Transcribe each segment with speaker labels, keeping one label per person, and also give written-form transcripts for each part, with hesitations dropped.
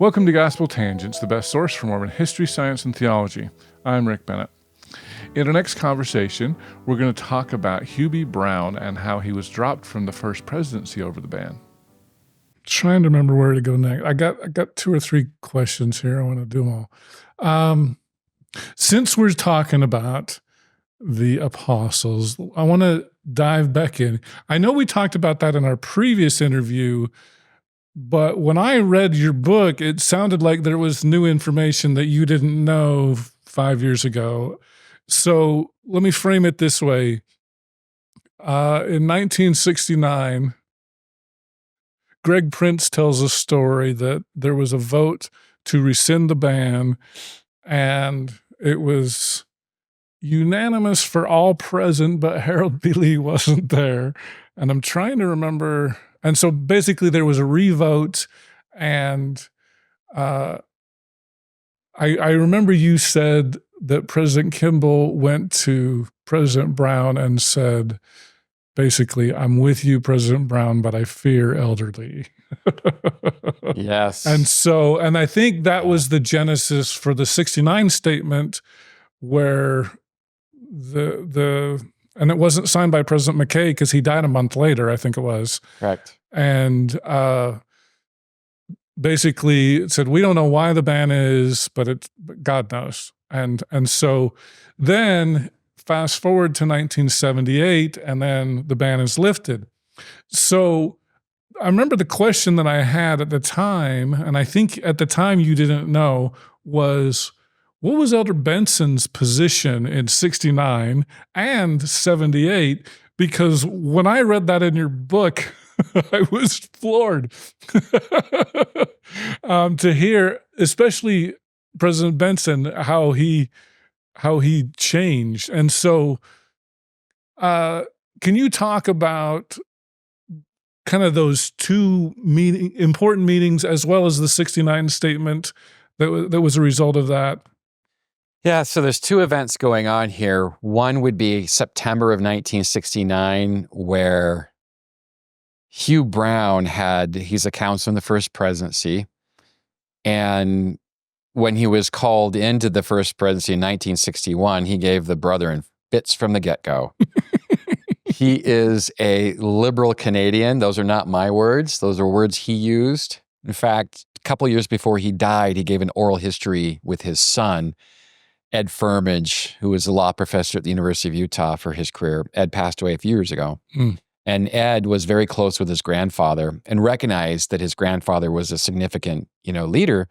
Speaker 1: Welcome to Gospel Tangents, the best source for Mormon history, science, and theology. I'm Rick Bennett. In our next conversation, we're going to talk about Hugh B Brown and how he was dropped from the First Presidency over the ban.
Speaker 2: Trying to remember where to go next. I got two or three questions here. I want to do them all. Since we're talking about the apostles, I want to dive back in. I know we talked about that in our previous interview, but when I read your book, it sounded like there was new information that you didn't know 5 years ago. So let me frame it this way. In 1969, Greg Prince tells a story that there was a vote to rescind the ban, and it was unanimous for all present, but Harold B. Lee wasn't there. And I'm trying to remember. And so basically there was a revote, and I remember you said that President Kimball went to President Brown and said, basically, I'm with you, President Brown, but I fear Elder Lee.
Speaker 3: Yes.
Speaker 2: And I think that was the genesis for the 69 statement where and it wasn't signed by President McKay because he died a month later, I think it was.
Speaker 3: Correct.
Speaker 2: And basically it said, we don't know why the ban is, but God knows. And so then fast forward to 1978, and then the ban is lifted. So I remember the question that I had at the time, and I think at the time you didn't know, was what was Elder Benson's position in 69 and 78? Because when I read that in your book, I was floored to hear, especially President Benson, how he changed. And so can you talk about kind of those two important meetings as well as the 69 statement that was a result of that?
Speaker 3: Yeah, so there's two events going on here. One would be September of 1969, where Hugh Brown he's a counselor in the First Presidency, and when he was called into the First Presidency in 1961, he gave the brethren fits from the get-go. He is a liberal Canadian. Those are not my words. Those are words he used. In fact, a couple years before he died, he gave an oral history with his son, Ed Firmage, who was a law professor at the University of Utah for his career. Ed passed away a few years ago. And Ed was very close with his grandfather and recognized that his grandfather was a significant, leader.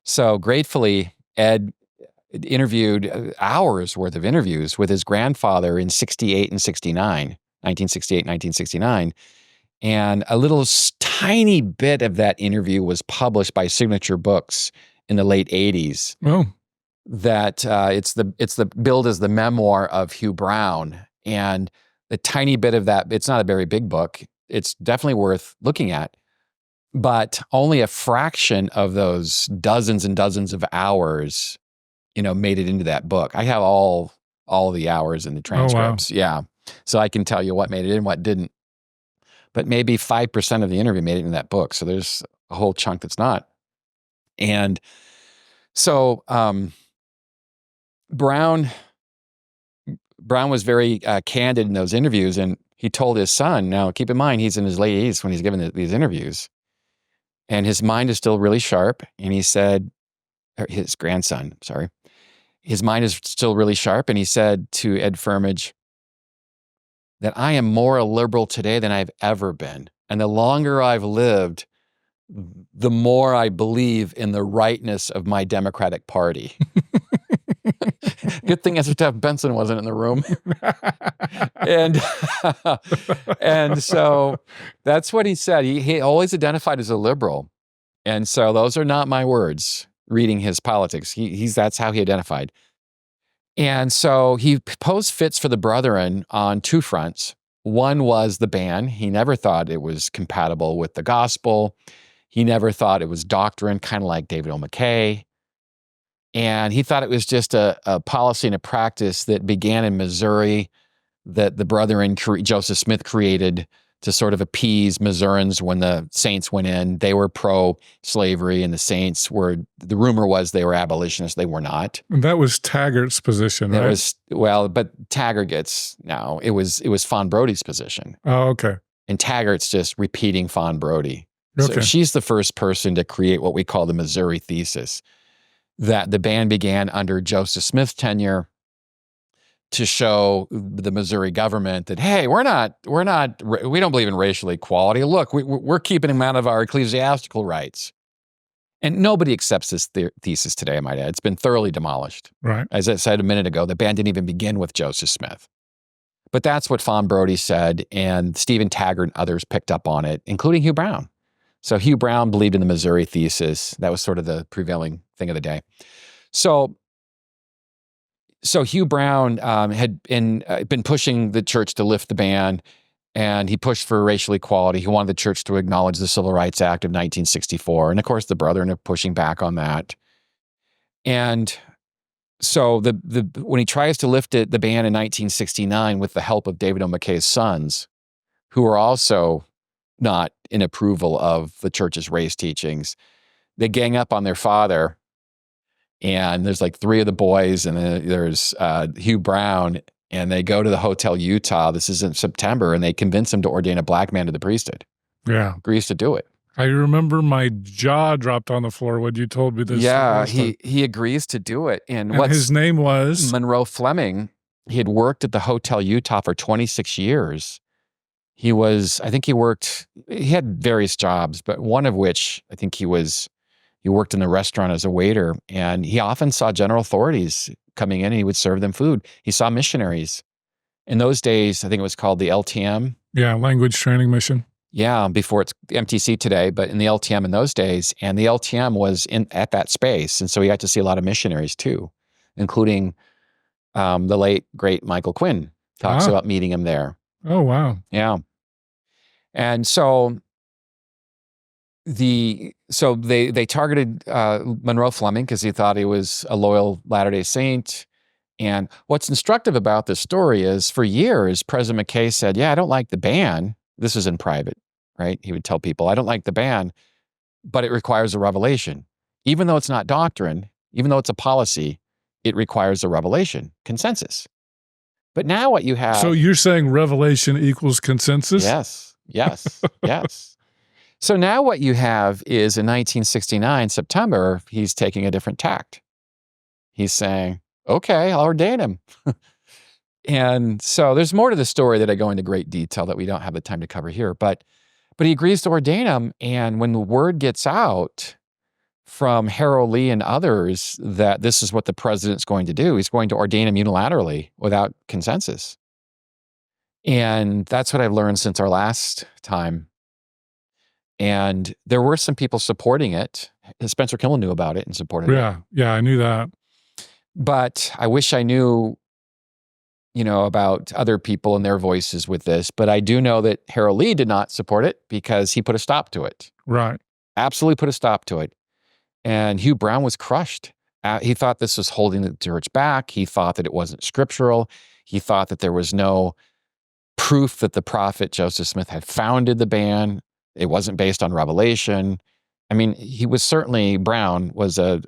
Speaker 3: So gratefully, Ed interviewed hours worth of interviews with his grandfather in 68 and 69, 1968, 1969. And a little tiny bit of that interview was published by Signature Books in the late 80s.
Speaker 2: Oh.
Speaker 3: That it's the billed as the memoir of Hugh Brown. And the tiny bit of that, it's not a very big book. It's definitely worth looking at. But only a fraction of those dozens and dozens of hours, made it into that book. I have all the hours in the transcripts.
Speaker 2: Oh, wow.
Speaker 3: Yeah. So I can tell you what made it in, what didn't. But maybe 5% of the interview made it in that book. So there's a whole chunk that's not. And so Brown was very candid in those interviews, and he told his son, now keep in mind, he's in his late 80s when he's giving these interviews, and his mind is still really sharp, and he said, his grandson, sorry, his mind is still really sharp, and he said to Ed Firmage that I am more a liberal today than I've ever been, and the longer I've lived, the more I believe in the rightness of my Democratic Party. Good thing Ezra Taft Benson wasn't in the room. and so that's what he said. He always identified as a liberal. And so those are not my words, reading his politics. That's how he identified. And so he posed fits for the brethren on two fronts. One was the ban. He never thought it was compatible with the gospel. He never thought it was doctrine, kind of like David O. McKay. And he thought it was just a policy and a practice that began in Missouri that the brethren, Joseph Smith, created to sort of appease Missourians when the Saints went in. They were pro-slavery, and the Saints were, the rumor was they were abolitionists. They were not.
Speaker 2: And that was Taggart's position, right?
Speaker 3: It was, well, but Taggart gets, no, it was Fawn Brody's position.
Speaker 2: Oh, okay.
Speaker 3: And Taggart's just repeating Fawn Brody.
Speaker 2: Okay.
Speaker 3: So she's the first person to create what we call the Missouri thesis, that the ban began under Joseph Smith's tenure to show the Missouri government that, hey, we don't believe in racial equality. Look, we're keeping them out of our ecclesiastical rights. And nobody accepts this thesis today, I might add. It's been thoroughly demolished.
Speaker 2: Right.
Speaker 3: As I said a minute ago, the ban didn't even begin with Joseph Smith. But that's what Fawn Brody said, and Stephen Taggart and others picked up on it, including Hugh Brown. So Hugh Brown believed in the Missouri thesis. That was sort of the prevailing thing of the day. So Hugh Brown had been pushing the church to lift the ban, and he pushed for racial equality. He wanted the church to acknowledge the Civil Rights Act of 1964. And of course, the Brethren are pushing back on that. And so when he tries to lift the ban in 1969 with the help of David O. McKay's sons, who are also not in approval of the church's race teachings, they gang up on their father. And there's like three of the boys, and then there's Hugh Brown, and they go to the Hotel Utah. This is in September, and they convince him to ordain a black man to the priesthood.
Speaker 2: Yeah.
Speaker 3: Agrees to do it.
Speaker 2: I remember my jaw dropped on the floor when you told me this.
Speaker 3: Yeah, he agrees to do it. And
Speaker 2: his name was?
Speaker 3: Monroe Fleming. He had worked at the Hotel Utah for 26 years. He had various jobs, but one of which I think he worked in the restaurant as a waiter, and he often saw general authorities coming in, and he would serve them food. He saw missionaries. In those days, I think it was called the LTM.
Speaker 2: Yeah, Language Training Mission.
Speaker 3: Yeah, before it's the MTC today, but in the LTM in those days. And the LTM was at that space. And so he got to see a lot of missionaries too, including the late, great Michael Quinn talks about meeting him there.
Speaker 2: Oh, wow.
Speaker 3: Yeah. And so they targeted Monroe Fleming because he thought he was a loyal Latter-day Saint. And what's instructive about this story is for years, President McKay said, yeah, I don't like the ban. This was in private, right? He would tell people, I don't like the ban, but it requires a revelation. Even though it's not doctrine, even though it's a policy, it requires a revelation, consensus. But now what you have...
Speaker 2: So you're saying revelation equals consensus?
Speaker 3: Yes, yes, yes. So now what you have is in 1969, September, he's taking a different tact. He's saying, okay, I'll ordain him. And so there's more to the story that I go into great detail that we don't have the time to cover here. But he agrees to ordain him. And when the word gets out from Harold Lee and others that this is what the president's going to do, he's going to ordain him unilaterally without consensus. And that's what I've learned since our last time. And there were some people supporting it. Spencer Kimmel knew about it and supported it.
Speaker 2: Yeah, I knew that.
Speaker 3: But I wish I knew, about other people and their voices with this. But I do know that Harold Lee did not support it because he put a stop to it.
Speaker 2: Right.
Speaker 3: Absolutely put a stop to it. And Hugh Brown was crushed. He thought this was holding the church back. He thought that it wasn't scriptural. He thought that there was no proof that the prophet Joseph Smith had founded the ban. It wasn't based on revelation. I mean, Brown was a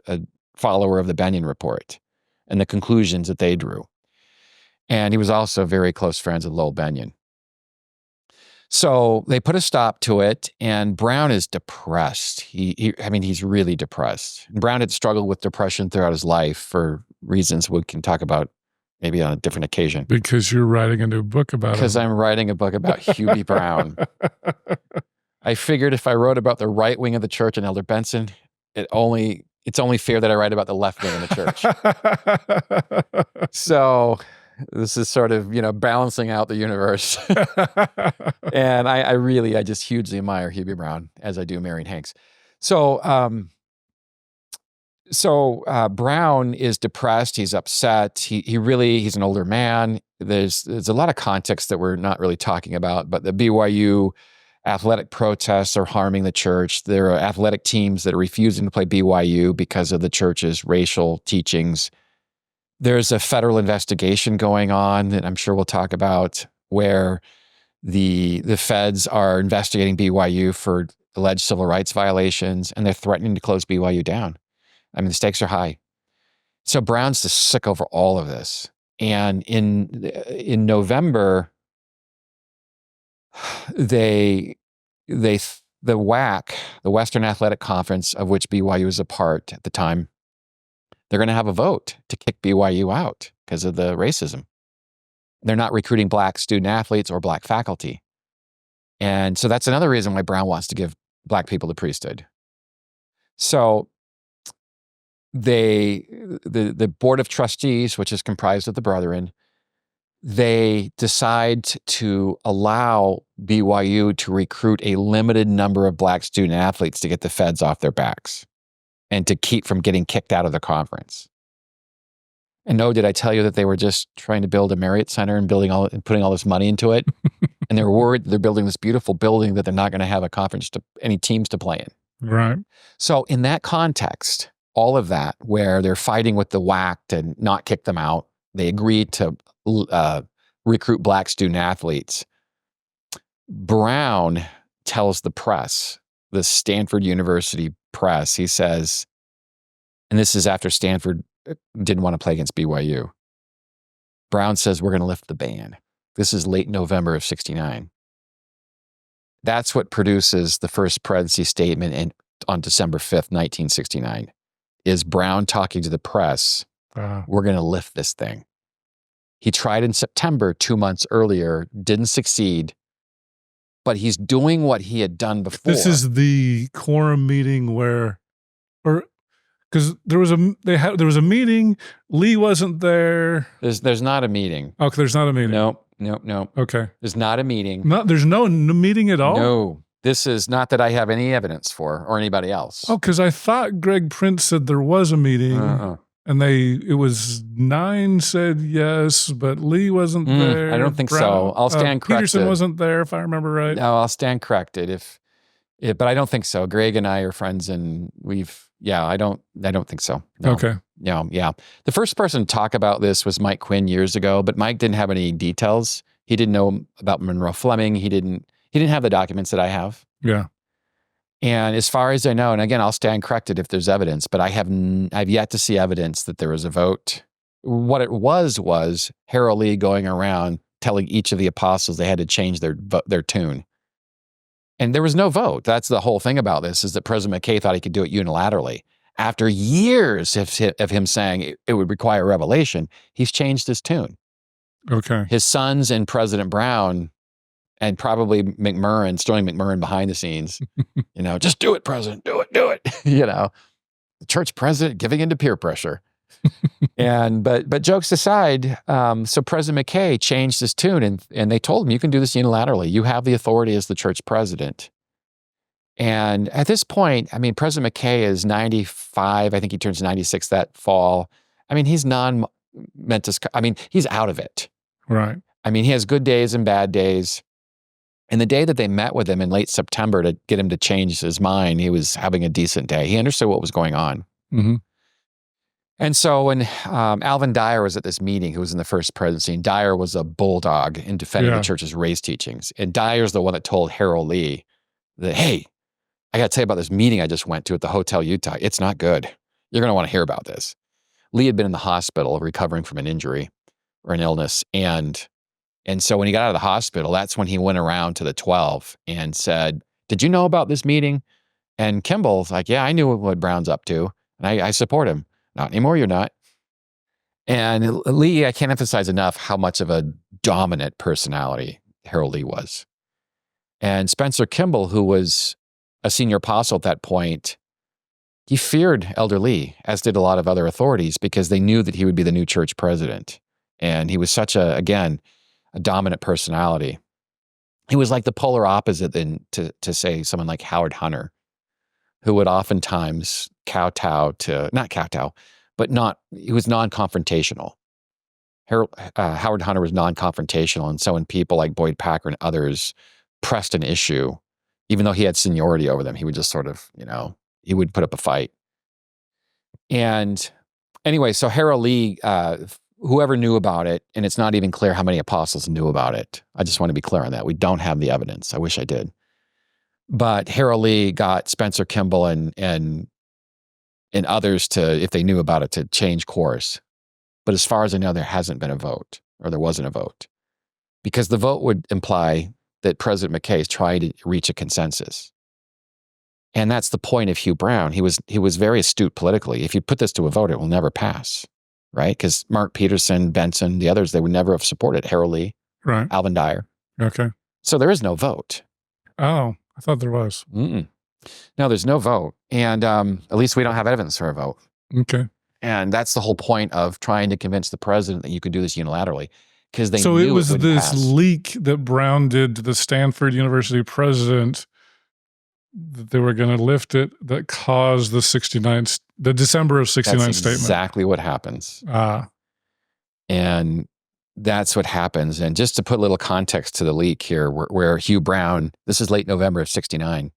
Speaker 3: follower of the Benyon Report and the conclusions that they drew. And he was also very close friends with Lowell Benyon. So they put a stop to it, and Brown is depressed. He's really depressed. Brown had struggled with depression throughout his life for reasons we can talk about maybe on a different occasion.
Speaker 2: Because you're writing a new book about it.
Speaker 1: Because
Speaker 3: I'm writing a book about Hugh B Brown. I figured if I wrote about the right wing of the church and Elder Benson, it's only fair that I write about the left wing of the church. So this is sort of, balancing out the universe. And I just hugely admire Hugh B Brown, as I do Marion Hanks. So Brown is depressed. He's upset. He's an older man. There's a lot of context that we're not really talking about, but the BYU athletic protests are harming the church. There are athletic teams that are refusing to play BYU because of the church's racial teachings. There's a federal investigation going on that I'm sure we'll talk about where The feds are investigating BYU for alleged civil rights violations, and they're threatening to close BYU down. I mean, the stakes are high. So Brown's just sick over all of this. And in November, the WAC, the Western Athletic Conference, of which BYU was a part at the time, they're going to have a vote to kick BYU out because of the racism. They're not recruiting black student athletes or black faculty. And so that's another reason why Brown wants to give black people the priesthood. So the Board of Trustees, which is comprised of the brethren, they decide to allow BYU to recruit a limited number of black student athletes to get the feds off their backs and to keep from getting kicked out of the conference. And no, did I tell you that they were just trying to build a Marriott Center and putting all this money into it? And they're worried that they're building this beautiful building that they're not going to have a conference any teams to play in.
Speaker 2: Right.
Speaker 3: So in that context, all of that, where they're fighting with the WAC to not kick them out, they agreed to recruit black student athletes. Brown tells the press, the Stanford University press, he says, and this is after Stanford didn't want to play against BYU. Brown says, we're going to lift the ban. This is late November of 69. That's what produces the First Presidency statement on December 5th, 1969, is Brown talking to the press, we're going to lift this thing. He tried in September, 2 months earlier, didn't succeed, but he's doing what he had done before.
Speaker 2: This is the quorum meeting because there was a meeting. Lee wasn't there.
Speaker 3: There's not a meeting.
Speaker 2: Oh, there's not a meeting.
Speaker 3: No.
Speaker 2: Okay.
Speaker 3: There's not a meeting.
Speaker 2: There's no meeting at all?
Speaker 3: No. This is not that I have any evidence for, or anybody else.
Speaker 2: Oh, because I thought Greg Prince said there was a meeting. And it was 9 said yes, but Lee wasn't there.
Speaker 3: I don't think so. I'll stand corrected.
Speaker 2: Peterson wasn't there, if I remember right.
Speaker 3: No, I'll stand corrected but I don't think so. Greg and I are friends, and I don't think so. No.
Speaker 2: Okay.
Speaker 3: Yeah. The first person to talk about this was Mike Quinn years ago, but Mike didn't have any details. He didn't know about Monroe Fleming. He didn't have the documents that I have.
Speaker 2: Yeah.
Speaker 3: And as far as I know, and again, I'll stand corrected if there's evidence, but I've yet to see evidence that there was a vote. What it was Harold Lee going around telling each of the apostles they had to change their tune. And there was no vote. That's the whole thing about this, is that President McKay thought he could do it unilaterally. After years of him saying it would require revelation, he's changed his tune.
Speaker 2: Okay.
Speaker 3: His sons and President Brown, and probably Sterling McMurrin behind the scenes, just do it, President, do it. The church president giving into peer pressure. But jokes aside, so President McKay changed his tune, and they told him, you can do this unilaterally. You have the authority as the church president. And at this point, President McKay is 95. I think he turns 96 that fall. He's he's out of it.
Speaker 2: Right.
Speaker 3: He has good days and bad days. And the day that they met with him in late September to get him to change his mind, he was having a decent day. He understood what was going on.
Speaker 2: Mm-hmm.
Speaker 3: And so when Alvin Dyer was at this meeting, who was in the First Presidency, and Dyer was a bulldog in defending the church's race teachings. And Dyer's the one that told Harold Lee that, hey, I got to tell you about this meeting I just went to at the Hotel Utah. It's not good. You're going to want to hear about this. Lee had been in the hospital recovering from an injury or an illness. And so when he got out of the hospital, that's when he went around to the 12 and said, did you know about this meeting? And Kimball's like, yeah, I knew what Brown's up to. And I support him. Not anymore, you're not. And Lee, I can't emphasize enough how much of a dominant personality Harold Lee was. And Spencer Kimball, who was a senior apostle at that point, he feared Elder Lee, as did a lot of other authorities, because they knew that he would be the new church president. And he was such a dominant personality. He was like the polar opposite to say someone like Howard Hunter, who would oftentimes he was non-confrontational. Howard Hunter was non-confrontational. And so when people like Boyd Packer and others pressed an issue, even though he had seniority over them, he would just sort of, he would put up a fight. And anyway, so Harold Lee whoever knew about it, and it's not even clear how many apostles knew about it. I just want to be clear on that. We don't have the evidence. I wish I did. But Harold Lee got Spencer Kimball and others to, if they knew about it, to change course. But as far as I know, there hasn't been a vote, or there wasn't a vote, because the vote would imply that President McKay is trying to reach a consensus. And that's the point of Hugh Brown. He was very astute politically. If you put this to a vote, it will never pass, right? Because Mark Peterson, Benson, the others, they would never have supported Harold Lee,
Speaker 2: Right.
Speaker 3: Alvin Dyer.
Speaker 2: Okay.
Speaker 3: So there is no vote.
Speaker 2: Oh, I thought there was.
Speaker 3: No, there's no vote. And at least we don't have evidence for a vote.
Speaker 2: Okay.
Speaker 3: And that's the whole point of trying to convince the president that you could do this unilaterally, because they
Speaker 2: So
Speaker 3: knew
Speaker 2: it was
Speaker 3: wouldn't
Speaker 2: this
Speaker 3: pass.
Speaker 2: leak that Brown did to the Stanford University president that they were going to lift it that caused the December of 69
Speaker 3: That's
Speaker 2: statement.
Speaker 3: exactly what happens. And that's what happens. And just to put a little context to the leak here, where Hugh Brown, this is late November of 69,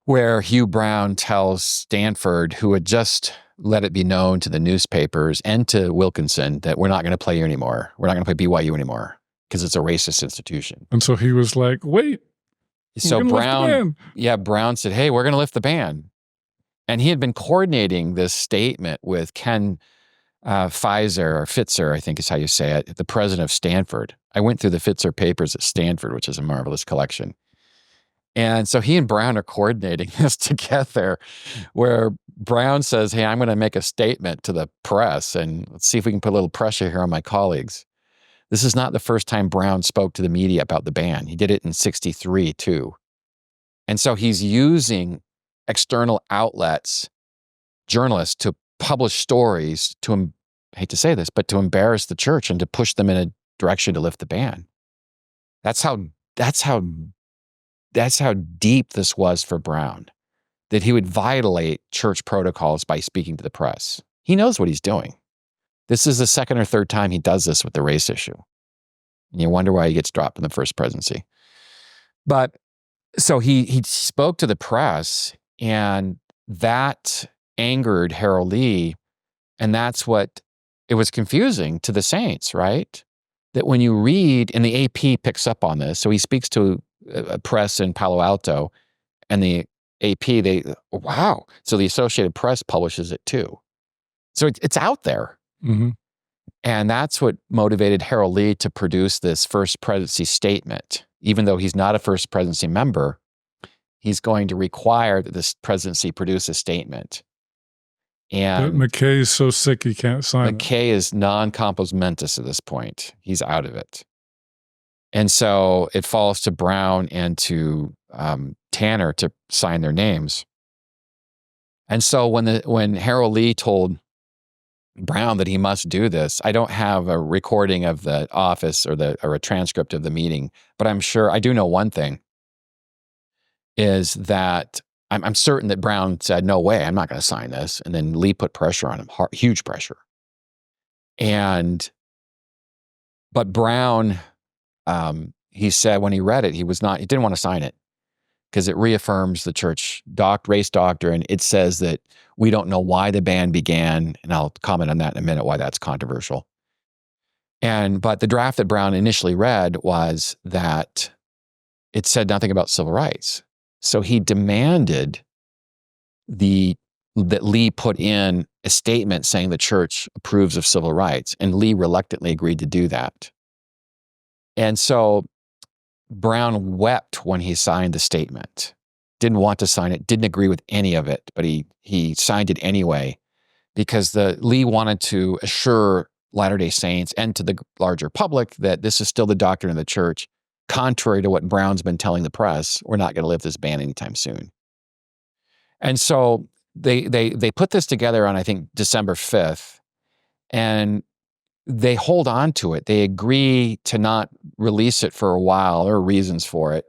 Speaker 3: where Hugh Brown tells Stanford, who had just let it be known to the newspapers and to Wilkinson that we're not going to play you anymore. We're not going to play BYU anymore because it's a racist institution.
Speaker 2: And so he was like, wait.
Speaker 3: So Brown said, hey, we're going to lift the ban. And he had been coordinating this statement with Ken Fitzer, I think is how you say it, the president of Stanford. I went through the Fitzer papers at Stanford, which is a marvelous collection. And so he and Brown are coordinating this together, where Brown says, hey, I'm going to make a statement to the press, and let's see if we can put a little pressure here on my colleagues. This is not the first time Brown spoke to the media about the ban. He did it in 63 too. And so he's using external outlets, journalists, to publish stories to, I hate to say this, but to embarrass the church and to push them in a direction to lift the ban. That's how deep this was for Brown, that he would violate church protocols by speaking to the press. He knows what he's doing. This is the second or third time he does this with the race issue. And you wonder why he gets dropped in the First Presidency. But so he spoke to the press, and that angered Harold Lee. And that's what, it was confusing to the saints, right? That when you read, and the AP picks up on this, so he speaks to a press in Palo Alto, and the AP, wow. So the Associated Press publishes it too. So it's out there.
Speaker 2: Mm-hmm.
Speaker 3: And that's what motivated Harold Lee to produce this First Presidency statement. Even though he's not a First Presidency member, he's going to require that this presidency produce a statement. And
Speaker 2: but McKay's so sick he can't sign
Speaker 3: McKay is non-compos mentis at this point. He's out of it. And so it falls to Brown and to Tanner to sign their names. And so when Harold Lee told Brown that he must do this, I don't have a recording of the office or a transcript of the meeting, but I'm sure, I do know one thing, is that I'm certain that Brown said, no way, I'm not going to sign this. And then Lee put pressure on him, huge pressure. But Brown, he said when he read it, he didn't want to sign it because it reaffirms the church race doctrine. It says that we don't know why the ban began, and I'll comment on that in a minute, why that's controversial. But the draft that Brown initially read was that it said nothing about civil rights. So he demanded that Lee put in a statement saying the church approves of civil rights, and Lee reluctantly agreed to do that. And so Brown wept when he signed the statement. Didn't want to sign it, didn't agree with any of it, but he signed it anyway because Lee wanted to assure Latter-day Saints and to the larger public that this is still the doctrine of the church. Contrary to what Brown's been telling the press, we're not going to lift this ban anytime soon. And so they put this together on, I think, December 5th, and they hold on to it. They agree to not release it for a while. There are reasons for it.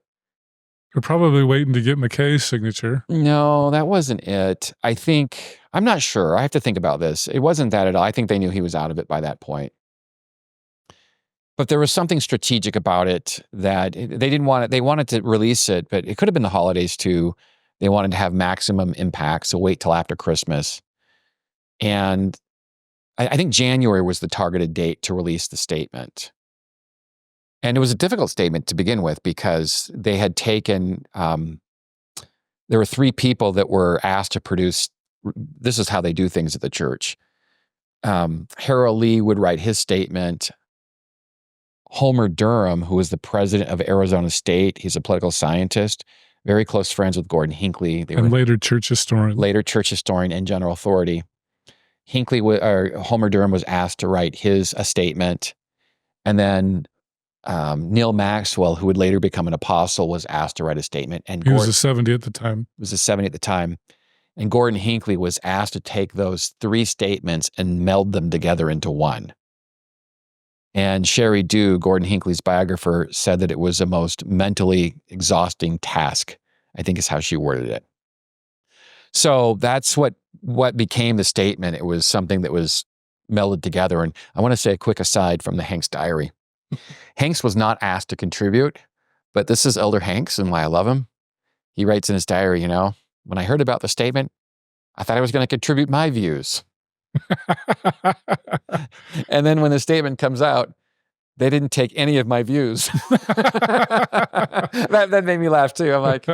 Speaker 2: They're probably waiting to get McKay's signature.
Speaker 3: No, that wasn't it. I'm not sure. I have to think about this. It wasn't that at all. I think they knew he was out of it by that point. But there was something strategic about it that they didn't want it. They wanted to release it, but it could have been the holidays too. They wanted to have maximum impact, so wait till after Christmas. And I think January was the targeted date to release the statement. And it was a difficult statement to begin with because they had taken, there were 3 people that were asked to produce, this is how they do things at the church. Harold Lee would write his statement. Homer Durham, who was the president of Arizona State, he's a political scientist, very close friends with Gordon Hinckley.
Speaker 2: And later church historian.
Speaker 3: Later church historian and general authority. Homer Durham was asked to write a statement. And then Neil Maxwell, who would later become an apostle, was asked to write a statement. And
Speaker 2: he was a 70 at the time.
Speaker 3: Was a 70 at the time. And Gordon Hinckley was asked to take those 3 statements and meld them together into one. And Sherry Dew, Gordon Hinckley's biographer, said that it was a most mentally exhausting task, I think is how she worded it. So that's what became the statement. It was something that was melded together. And I want to say a quick aside from the Hanks diary. Hanks was not asked to contribute, but this is Elder Hanks and why I love him. He writes in his diary, when I heard about the statement, I thought I was going to contribute my views. And then when the statement comes out, they didn't take any of my views. that made me laugh too. I'm like,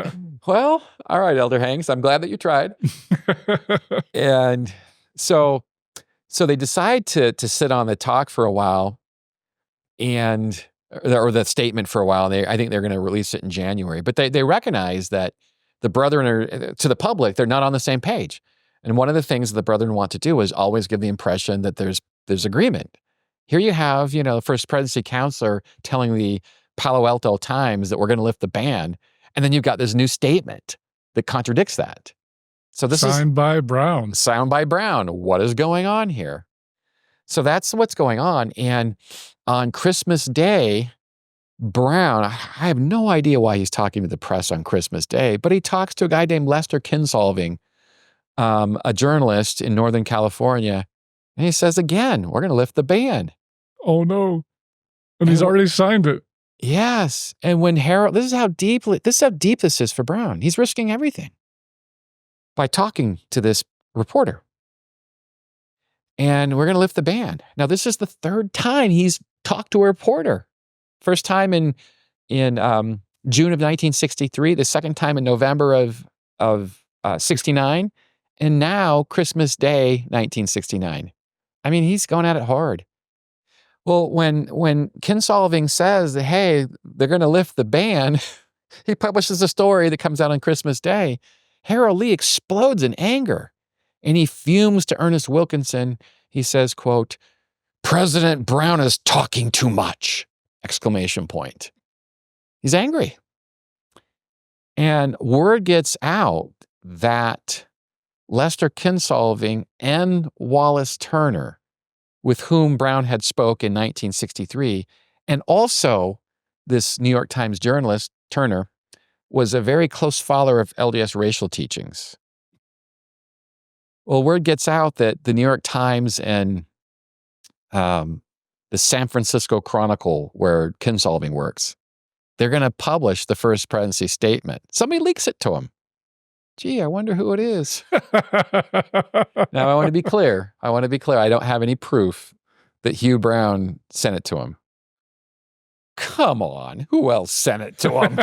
Speaker 3: well, all right, Elder Hanks, I'm glad that you tried. And so they decide to sit on the talk for a while or the statement for a while. I think they're going to release it in January, but they recognize that the brethren are, to the public, they're not on the same page. And one of the things the brethren want to do is always give the impression that there's agreement. Here you have, the First Presidency counselor telling the Palo Alto Times that we're going to lift the ban, and then you've got this new statement that contradicts that. So this
Speaker 2: signed by Brown.
Speaker 3: Signed by Brown. What is going on here? So that's what's going on. And on Christmas Day, Brown, I have no idea why he's talking to the press on Christmas Day, but he talks to a guy named Lester Kinsolving, a journalist in Northern California, and he says, again, we're going to lift the ban.
Speaker 2: Oh, no. And he's already signed it.
Speaker 3: Yes. And when Harold, this is how deep this is for Brown. He's risking everything by talking to this reporter. And we're going to lift the ban. Now, this is the 3rd time he's talked to a reporter. First time in June of 1963, the second time in November of 69, and now Christmas Day, 1969. I mean, he's going at it hard. Well, when Kinsolving says that, hey, they're going to lift the ban, he publishes a story that comes out on Christmas Day. Harold Lee explodes in anger, and he fumes to Ernest Wilkinson. He says, quote, "President Brown is talking too much!" Exclamation point. He's angry. And word gets out that Lester Kinsolving and Wallace Turner, with whom Brown had spoke in 1963, and also this New York Times journalist, Turner, was a very close follower of LDS racial teachings. Well, word gets out that the New York Times and the San Francisco Chronicle, where Kinsolving works, they're going to publish the First Presidency statement. Somebody leaks it to him. Gee, I wonder who it is. Now, I want to be clear. I don't have any proof that Hugh Brown sent it to him. Come on. Who else sent it to him?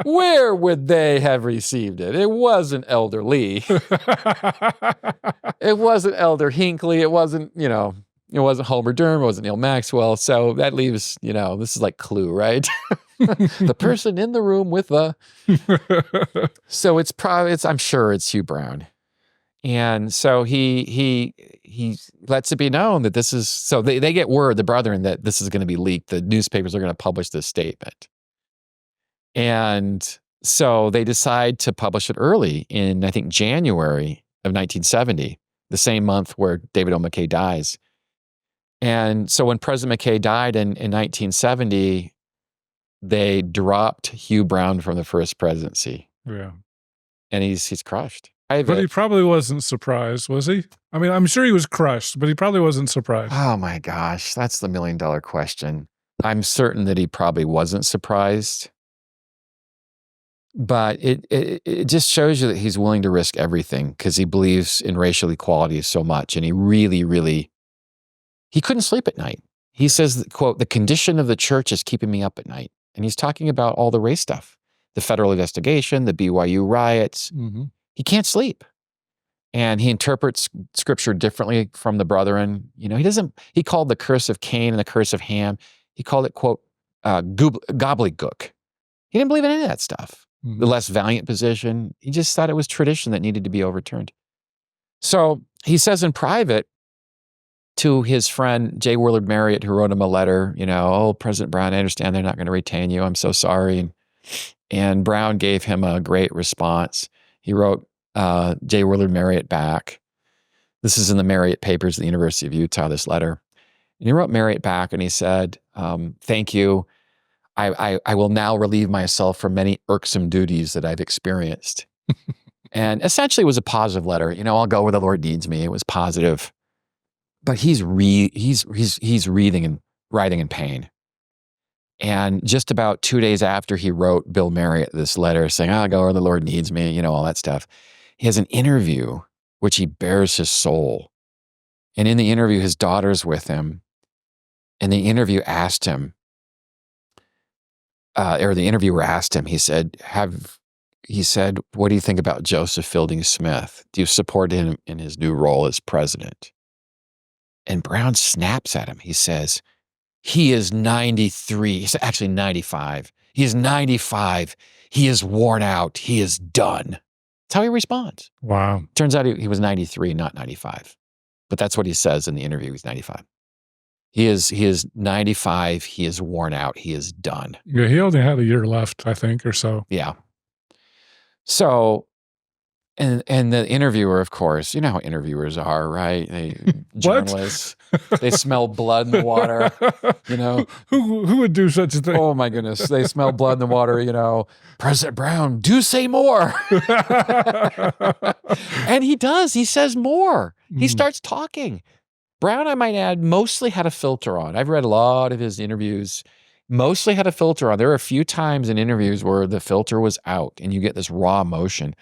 Speaker 3: Where would they have received it? It wasn't Elder Lee. It wasn't Elder Hinckley. It wasn't, it wasn't Homer Durham. It wasn't Neil Maxwell. So that leaves, this is like Clue, right? The person in the room with the. So I'm sure it's Hugh Brown. And so he lets it be known that this is, so they get word, the brethren, that this is going to be leaked. The newspapers are going to publish this statement. And so they decide to publish it early in, I think, January of 1970, the same month where David O. McKay dies. And so when President McKay died in 1970, they dropped Hugh Brown from the First Presidency.
Speaker 2: Yeah.
Speaker 3: And he's crushed.
Speaker 2: But he probably wasn't surprised, was he? I mean, I'm sure he was crushed, but he probably wasn't surprised.
Speaker 3: Oh my gosh, that's the $1 million question. I'm certain that he probably wasn't surprised. But it just shows you that he's willing to risk everything because he believes in racial equality so much. And he really, really, he couldn't sleep at night. He says, quote, "The condition of the church is keeping me up at night." And he's talking about all the race stuff, the federal investigation, the BYU riots.
Speaker 2: Mm-hmm.
Speaker 3: He can't sleep. And he interprets scripture differently from the brethren. You know, he called the curse of Cain and the curse of Ham, he called it, quote, gobbledygook. He didn't believe in any of that stuff.
Speaker 2: Mm-hmm.
Speaker 3: The less valiant position. He just thought it was tradition that needed to be overturned. So he says in private to his friend, J. Willard Marriott, who wrote him a letter, you know, "Oh, President Brown, I understand they're not going to retain you. I'm so sorry." And Brown gave him a great response. He wrote J. Willard Marriott back. This is in the Marriott Papers at the University of Utah, this letter. And he wrote Marriott back and he said, "Thank you. I will now relieve myself from many irksome duties that I've experienced." And essentially it was a positive letter. You know, "I'll go where the Lord needs me." It was positive. But he's reading and writing in pain. And just about 2 days after he wrote Bill Marriott this letter saying, "I'll go where the Lord needs me," you know, all that stuff, he has an interview which he bears his soul. And in the interview, his daughter's with him. And the interview asked him, the interviewer asked him, he said, "What do you think about Joseph Fielding Smith? Do you support him in his new role as president?" And Brown snaps at him. He says, "He is 93. He's actually 95. He is 95. He is worn out. He is done." That's how he responds.
Speaker 2: Wow.
Speaker 3: Turns out he was 93, not 95. But that's what he says in the interview. He's 95. He is 95. He is worn out. He is done.
Speaker 2: Yeah, he only had a year left, I think, or so.
Speaker 3: Yeah. So, and the interviewer, of course, you know how interviewers are, right? Journalists, they smell blood in the water, you know.
Speaker 2: Who would do such a thing?
Speaker 3: Oh my goodness, they smell blood in the water, you know. "President Brown, do say more." And he does. He says more. He starts talking. Brown, I might add, mostly had a filter on. I've read a lot of his interviews. Mostly had a filter on. There are a few times in interviews where the filter was out and you get this raw emotion.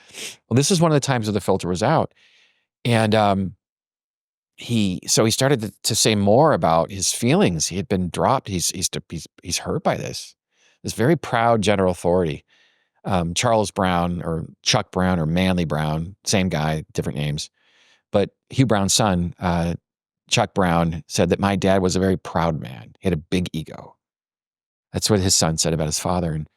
Speaker 3: Well, this is one of the times where the filter was out. And he started to say more about his feelings. He had been dropped. He's hurt by this. This very proud general authority. Charles Brown or Chuck Brown or Manly Brown, same guy, different names. But Hugh Brown's son, Chuck Brown, said that my dad was a very proud man. He had a big ego. That's what his son said about his father. And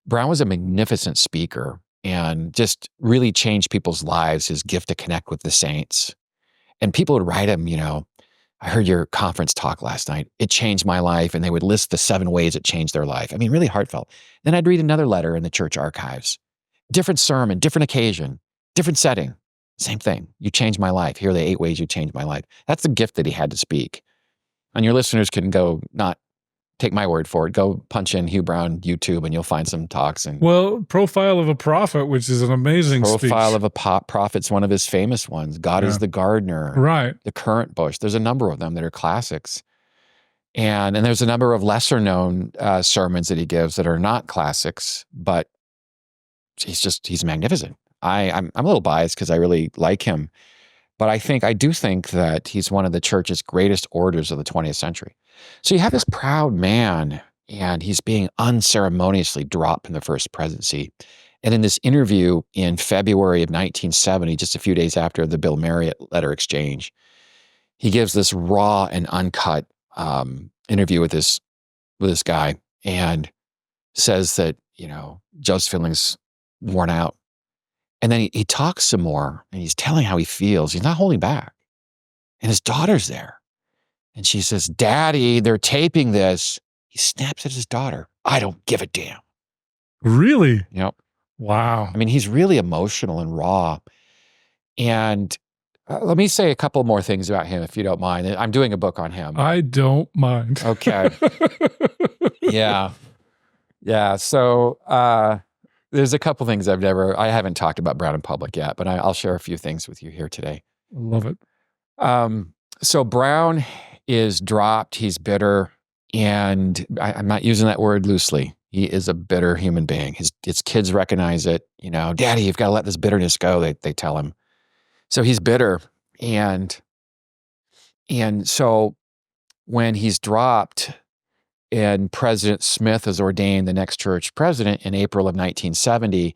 Speaker 3: Brown was a magnificent speaker and just really changed people's lives, his gift to connect with the saints. And people would write him, you know, "I heard your conference talk last night. It changed my life." And they would list the 7 ways it changed their life. I mean, really heartfelt. Then I'd read another letter in the church archives. Different sermon, different occasion, different setting. Same thing. "You changed my life. Here are the 8 ways you changed my life." That's the gift that he had to speak. And your listeners can go, not take my word for it, go punch in Hugh Brown YouTube and you'll find some talks. And
Speaker 2: Well, Profile of a Prophet, which is an amazing
Speaker 3: Profile
Speaker 2: speech.
Speaker 3: of a Prophet's one of his famous ones. God is the Gardener.
Speaker 2: Right.
Speaker 3: The Currant Bush. There's a number of them that are classics. And there's a number of lesser known sermons that he gives that are not classics, but he's magnificent. I'm a little biased because I really like him, but I do think that he's one of the church's greatest orators of the 20th century. So you have this proud man, and he's being unceremoniously dropped from the First Presidency. And in this interview in February of 1970, just a few days after the Bill Marriott letter exchange, he gives this raw and uncut interview with this guy and says that, you know, Joseph Fielding's worn out. And then he talks some more and he's telling how he feels. He's not holding back. And his daughter's there. And she says, "Daddy, they're taping this." He snaps at his daughter. "I don't give a damn."
Speaker 2: Really?
Speaker 3: Yep.
Speaker 2: Wow.
Speaker 3: I mean, he's really emotional and raw. And let me say a couple more things about him, if you don't mind. I'm doing a book on him.
Speaker 2: I don't mind.
Speaker 3: Okay. Yeah. So there's a couple things I haven't talked about Brown in public yet, but I'll share a few things with you here today.
Speaker 2: Love it.
Speaker 3: So Brown is dropped. He's bitter. And I'm not using that word loosely. He is a bitter human being. His kids recognize it. Daddy, you've got to let this bitterness go, they tell him. So he's bitter. And so when he's dropped and President Smith is ordained the next church president in April of 1970,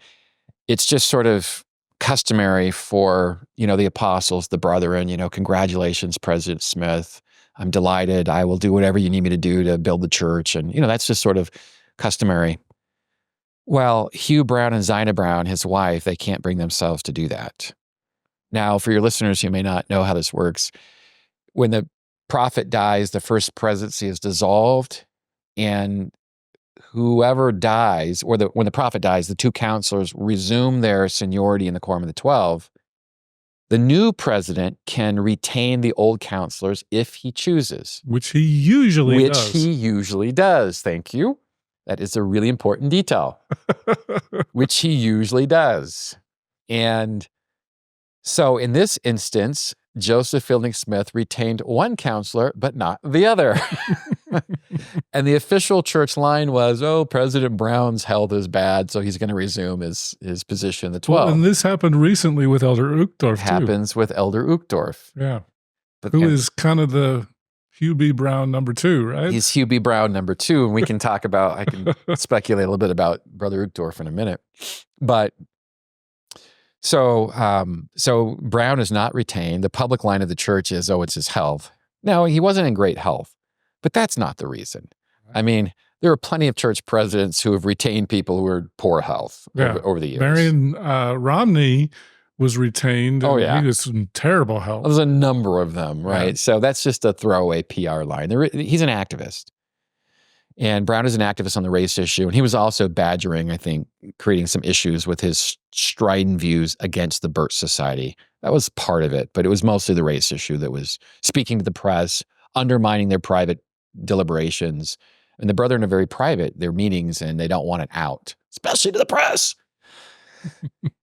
Speaker 3: it's just sort of customary for, the apostles, the brethren, congratulations, President Smith. I'm delighted. I will do whatever you need me to do to build the church. And, that's just sort of customary. Well, Hugh Brown and Zina Brown, his wife, they can't bring themselves to do that. Now, for your listeners who may not know how this works, when the prophet dies, the first presidency is dissolved, and whoever dies, or when the prophet dies, the two counselors resume their seniority in the Quorum of the 12. The new president can retain the old counselors if he chooses.
Speaker 2: Which he usually does.
Speaker 3: Thank you. That is a really important detail. Which he usually does. And so in this instance, Joseph Fielding Smith retained one counselor, but not the other. And the official church line was, President Brown's health is bad, so he's going to resume his position in the 12.
Speaker 2: Well, and this happened recently with Elder Uchtdorf,
Speaker 3: Happens with Elder Uchtdorf.
Speaker 2: Yeah. Who is kind of the Hugh B Brown number 2, right?
Speaker 3: He's Hugh B Brown number 2, and we can talk about, I can speculate a little bit about Brother Uchtdorf in a minute. But so Brown is not retained. The public line of the church is, it's his health. Now, he wasn't in great health, but that's not the reason. I mean, there are plenty of church presidents who have retained people who are in poor health over the years.
Speaker 2: Marion Romney was retained.
Speaker 3: Oh, yeah.
Speaker 2: He was in terrible health.
Speaker 3: There's a number of them, right? Yeah. So that's just a throwaway PR line. He's an activist. And Brown is an activist on the race issue. And he was also badgering, I think, creating some issues with his strident views against the Birch Society. That was part of it, but it was mostly the race issue that was speaking to the press, undermining their private deliberations. And the brethren are very private, their meetings, and they don't want it out, especially to the press.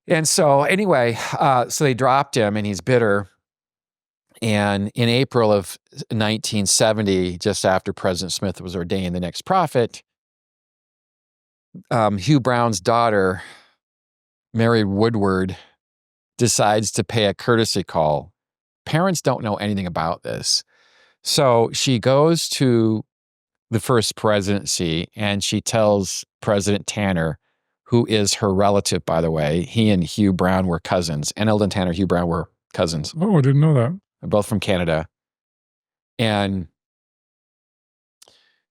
Speaker 3: And so anyway, so they dropped him, and he's bitter. And in April of 1970, just after President Smith was ordained the next prophet, Hugh Brown's daughter, Mary Woodward, decides to pay a courtesy call. Parents don't know anything about this. So she goes to the First Presidency, and she tells President Tanner, who is her relative, by the way. He and Hugh Brown were cousins. And Eldon Tanner, Hugh Brown were cousins.
Speaker 2: Oh, I didn't know that.
Speaker 3: They're both from Canada. And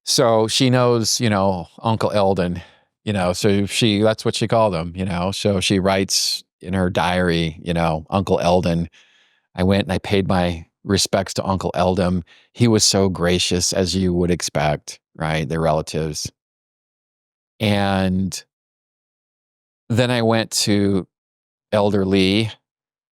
Speaker 3: so she knows, Uncle Eldon, so that's what she called him, So she writes in her diary, Uncle Eldon. I went and I paid my respects to Uncle Eldon. He was so gracious, as you would expect, right? They're relatives. And then I went to Elder Lee,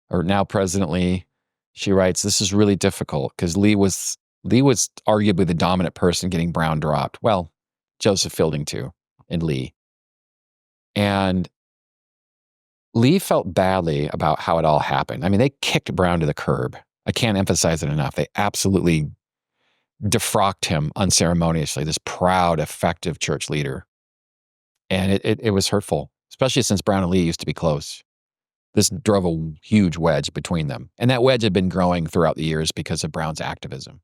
Speaker 3: or now President Lee. She writes, this is really difficult because Lee was arguably the dominant person getting Brown dropped. Well, Joseph Fielding too, and Lee. And Lee felt badly about how it all happened. I mean, they kicked Brown to the curb. I can't emphasize it enough. They absolutely defrocked him unceremoniously, this proud, effective church leader. And it was hurtful, especially since Brown and Lee used to be close. This drove a huge wedge between them. And that wedge had been growing throughout the years because of Brown's activism.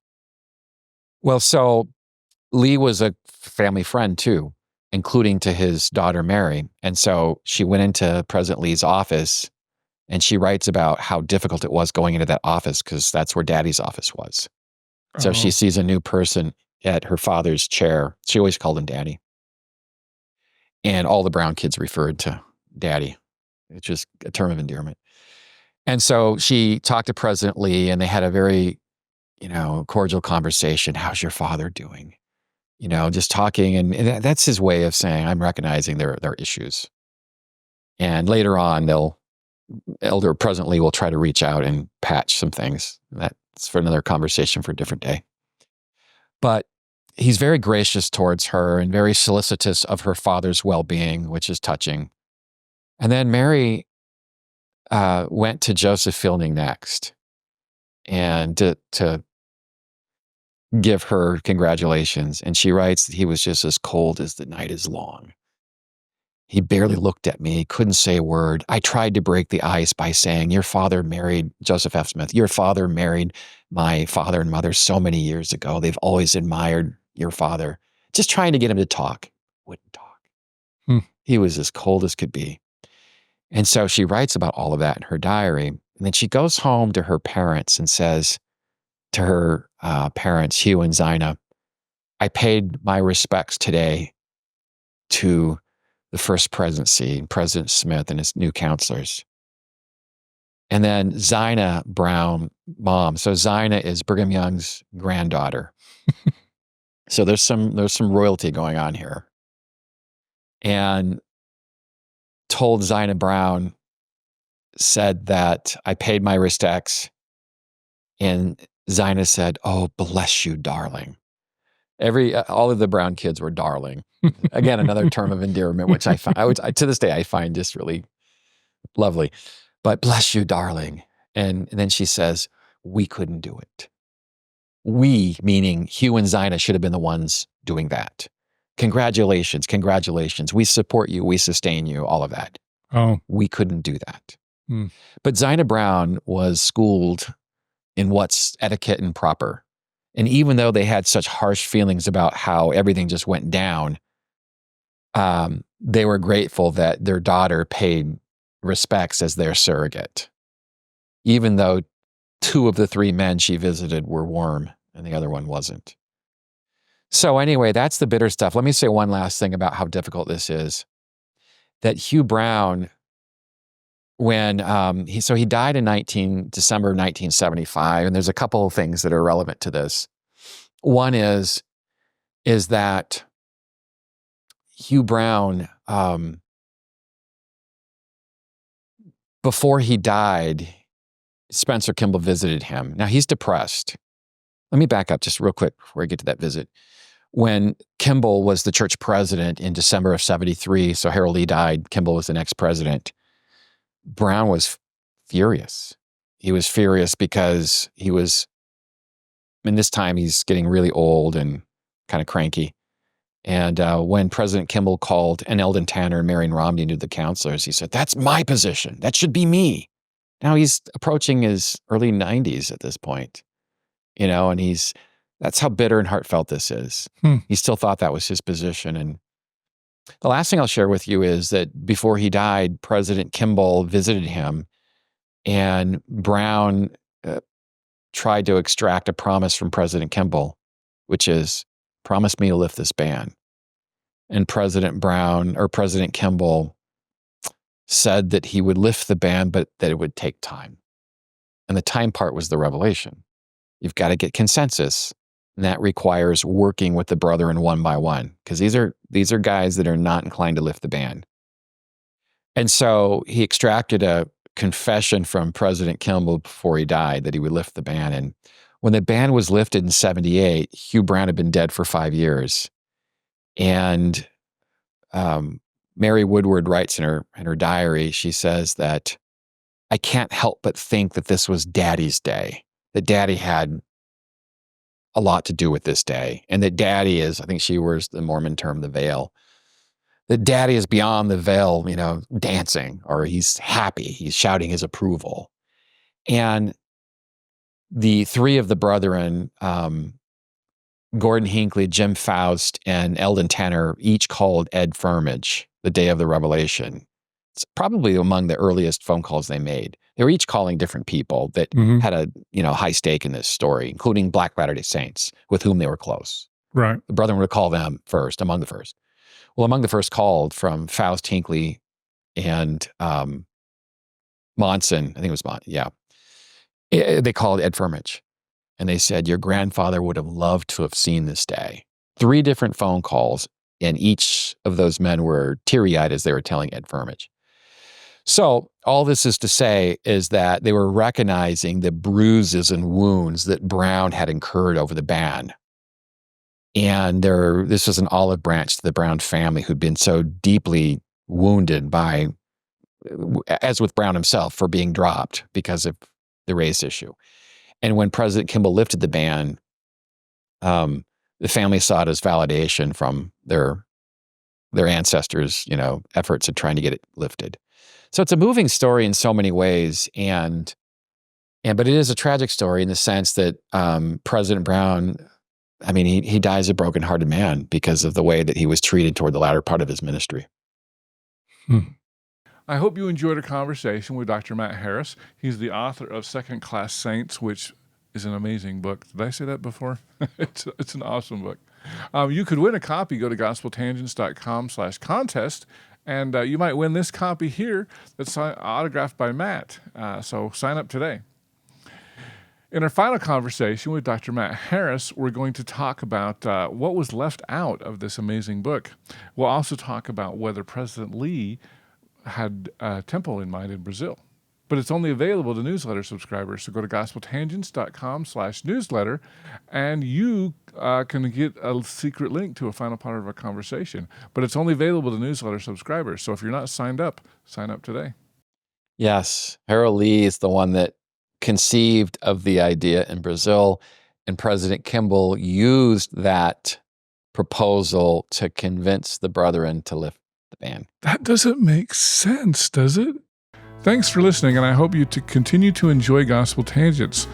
Speaker 3: Well, so Lee was a family friend too, including to his daughter, Mary. And so she went into President Lee's office, and she writes about how difficult it was going into that office because that's where Daddy's office was. So she sees a new person at her father's chair. She always called him Daddy. And all the Brown kids referred to Daddy. It's just a term of endearment. And so she talked to President Lee, and they had a very, cordial conversation. How's your father doing? Just talking. And that's his way of saying, I'm recognizing their issues. And later on, Elder President Lee will try to reach out and patch some things. That's for another conversation for a different day. But he's very gracious towards her and very solicitous of her father's well-being, which is touching. And then Mary went to Joseph Fielding next, and to give her congratulations. And she writes that he was just as cold as the night is long. He barely looked at me, couldn't say a word. I tried to break the ice by saying, your father married Joseph F. Smith. Your father married my father and mother so many years ago. They've always admired your father. Just trying to get him to talk. Wouldn't talk. He was as cold as could be. And so she writes about all of that in her diary. And then she goes home to her parents and says to her parents, Hugh and Zina, I paid my respects today to the First Presidency, President Smith and his new counselors. And then Zina Brown, mom. So Zina is Brigham Young's granddaughter. So there's some royalty going on here. And told Zina Brown, said that I paid my respects. And Zina said, oh, bless you, darling. All of the Brown kids were darling. Again, another term of endearment, which to this day, I find just really lovely. But bless you, darling. And then she says, we couldn't do it. We, meaning Hugh and Zina, should have been the ones doing that. Congratulations. We support you. We sustain you, all of that.
Speaker 2: Oh.
Speaker 3: We couldn't do that. But Zina Brown was schooled in what's etiquette and proper. And even though they had such harsh feelings about how everything just went down, they were grateful that their daughter paid respects as their surrogate, even though 2 of the 3 men she visited were warm and the other one wasn't. So anyway, that's the bitter stuff. Let me say one last thing about how difficult this is. That Hugh Brown, when he died in December of 1975, and there's a couple of things that are relevant to this. One is that Hugh Brown, before he died, Spencer Kimball visited him. Now he's depressed. Let me back up just real quick before I get to that visit. When Kimball was the church president in December of 73, so Harold Lee died, Kimball was the next president, Brown was furious. He was furious because this time he's getting really old and kind of cranky. And when President Kimball called and Eldon Tanner and Marion Romney into the counselors, he said, that's my position. That should be me. Now he's approaching his early 90s at this point, and that's how bitter and heartfelt this is. He still thought that was his position. And the last thing I'll share with you is that before he died, President Kimball visited him, and Brown tried to extract a promise from President Kimball, which is, promise me to lift this ban. And President Kimball said that he would lift the ban, but that it would take time. And the time part was the revelation. You've got to get consensus. And that requires working with the brethren one by one, because these are guys that are not inclined to lift the ban. And so he extracted a confession from President Kimball before he died that he would lift the ban. And when the ban was lifted in 78, Hugh Brown had been dead for 5 years. And Mary Woodward writes in her diary, she says that, I can't help but think that this was Daddy's day, that Daddy had a lot to do with this day, and that Daddy is, I think she wears the Mormon term, the veil, that Daddy is beyond the veil, dancing, or he's happy, he's shouting his approval. And the 3 of the brethren, Gordon Hinckley, Jim Faust, and Eldon Tanner, each called Ed Firmage the day of the revelation. It's probably among the earliest phone calls they made. They were each calling different people that had a high stake in this story, including Black Latter-day Saints, with whom they were close.
Speaker 2: Right.
Speaker 3: The brethren would call them first, among the first. Well, among the first called from Faust, Hinckley, and Monson, I think it was Monson, yeah. They called Ed Firmage. And they said, your grandfather would have loved to have seen this day. 3 different phone calls, and each of those men were teary-eyed as they were telling Ed Firmage. So all this is to say is that they were recognizing the bruises and wounds that Brown had incurred over the ban. And this was an olive branch to the Brown family who'd been so deeply wounded by, as with Brown himself, for being dropped because of the race issue. And when President Kimball lifted the ban, the family saw it as validation from their their ancestors, efforts at trying to get it lifted. So it's a moving story in so many ways, but it is a tragic story in the sense that President Brown, he dies a brokenhearted man because of the way that he was treated toward the latter part of his ministry.
Speaker 1: I hope you enjoyed our conversation with Dr. Matt Harris. He's the author of Second Class Saints, which is an amazing book. Did I say that before? It's an awesome book. You could win a copy. Go to gospeltangents.com/contest, and you might win this copy here that's autographed by Matt. So sign up today. In our final conversation with Dr. Matt Harris, we're going to talk about what was left out of this amazing book. We'll also talk about whether President Lee had a temple in mind in Brazil. But it's only available to newsletter subscribers. So go to gospeltangents.com/newsletter, and you can get a secret link to a final part of our conversation. But it's only available to newsletter subscribers. So if you're not signed up, sign up today.
Speaker 3: Yes, Harold Lee is the one that conceived of the idea in Brazil, and President Kimball used that proposal to convince the brethren to lift the ban.
Speaker 2: That doesn't make sense, does it?
Speaker 1: Thanks for listening, and I hope you to continue to enjoy Gospel Tangents.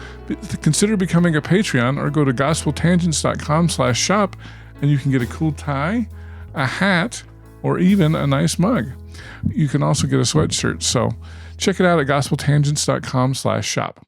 Speaker 1: Consider becoming a Patreon or go to gospeltangents.com/shop, and you can get a cool tie, a hat, or even a nice mug. You can also get a sweatshirt. So check it out at gospeltangents.com/shop.